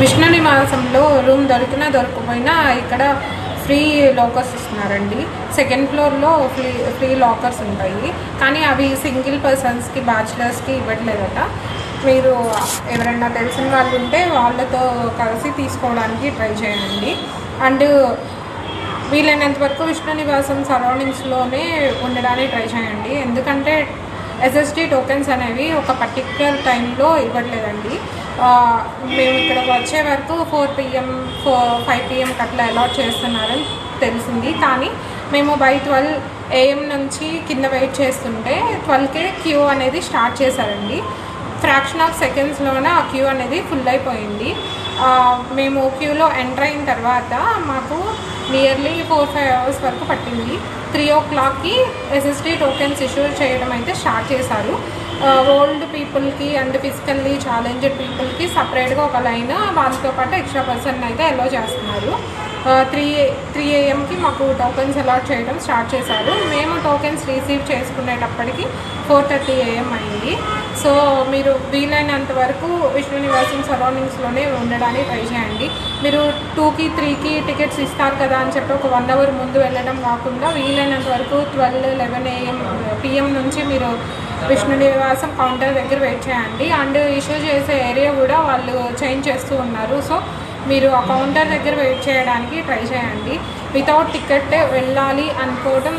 విష్ణు నివాసంలో రూమ్ దొరికినా దొరకపోయినా ఇక్కడ ఫ్రీ లాకర్స్ ఇస్తున్నారండి. సెకండ్ ఫ్లోర్లో ఫ్రీ లాకర్స్ ఉంటాయి, కానీ అవి సింగిల్ పర్సన్స్కి బ్యాచిలర్స్కి ఇవ్వట్లేదట. మీరు ఎవరైనా తెలిసిన వాళ్ళు ఉంటే వాళ్ళతో కలిసి తీసుకోవడానికి ట్రై చేయండి. అండ్ వీలైనంత వరకు విష్ణు నివాసం సరౌండింగ్స్లోనే ఉండడానికి ట్రై చేయండి. ఎందుకంటే ఎస్ఎస్డి టోకెన్స్ అనేవి ఒక పర్టిక్యులర్ టైంలో ఇవ్వట్లేదండి. మేము ఇక్కడ వచ్చే వరకు 4 PM 5 PM అట్లా అలాట్ చేస్తున్నారని తెలిసింది. కానీ మేము బై 12 AM నుంచి కింద వెయిట్ చేస్తుంటే 12కే క్యూ అనేది స్టార్ట్ చేశారండి. ఫ్రాక్షన్ ఆఫ్ సెకండ్స్లోనే ఆ క్యూ అనేది ఫుల్ అయిపోయింది. మేము క్యూలో ఎంటర్ అయిన తర్వాత మాకు నియర్లీ 4-5 అవర్స్ వరకు పట్టింది. 3 o'clockకి ఎస్ఎస్డి టోకెన్స్ ఇష్యూ చేయడం అయితే స్టార్ట్ చేశారు. ఓల్డ్ పీపుల్కి అండ్ ఫిజికల్లీ ఛాలెంజ్డ్ పీపుల్కి సపరేట్గా ఒక లైన్, వాళ్ళతో పాటు ఎక్స్ట్రా పర్సన్ అయితే అలో చేస్తున్నారు. 3 AM మాకు టోకెన్స్ అలాట్ చేయడం స్టార్ట్ చేశారు. మేము టోకెన్స్ రిసీవ్ చేసుకునేటప్పటికి 4:30 AM అయింది. సో మీరు వీలైనంత వరకు విష్ణు నివాసం సరౌండింగ్స్లోనే ఉండడానికి ట్రై చేయండి. మీరు 2కి 3కి టికెట్స్ ఇస్తారు కదా అని చెప్పి ఒక 1 hour ముందు వెళ్ళడం కాకుండా వీలైనంత వరకు 12-11 PM నుంచి మీరు విష్ణు నివాసం కౌంటర్ దగ్గర వెయిట్ చేయండి. అండ్ ఇష్యూ చేసే ఏరియా కూడా వాళ్ళు చేంజ్ చేస్తూ ఉన్నారు. సో మీరు ఆ కౌంటర్ దగ్గర వెయిట్ చేయడానికి ట్రై చేయండి. వితౌట్ టికెట్ వెళ్ళాలి అనుకోవడం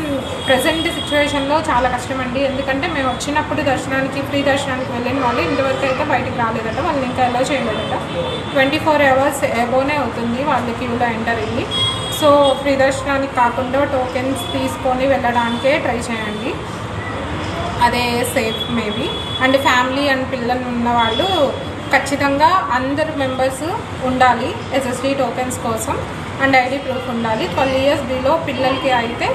ప్రజెంట్ సిచ్యువేషన్లో చాలా కష్టమండి. ఎందుకంటే మేము వచ్చినప్పుడు దర్శనానికి ఫ్రీ దర్శనానికి వెళ్ళిన వాళ్ళు ఇంతవరకు అయితే బయటికి రాలేదట, వాళ్ళని ఇంకా ఎలా చేయలేదట. 24 hours ఎబోనే అవుతుంది వాళ్ళకి క్యూలో ఎంటర్ అయ్యి. సో ఫ్రీ దర్శనానికి కాకుండా టోకెన్స్ తీసుకొని వెళ్ళడానికే ట్రై చేయండి, అదే safe maybe. And family and పిల్లలు ఉన్నవాళ్ళు ఖచ్చితంగా అందరు మెంబర్స్ ఉండాలి ఎస్ఎస్డి టోకెన్స్ కోసం. అండ్ ఐడి ప్రూఫ్ ఉండాలి. 12 years బిలో పిల్లలకి అయితే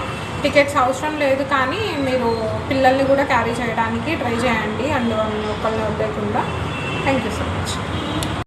టికెట్స్ అవసరం లేదు, కానీ మీరు పిల్లల్ని కూడా క్యారీ చేయడానికి ట్రై చేయండి. అండ్ ఒకళ్ళు వదిలేకుండా. Thank you so much.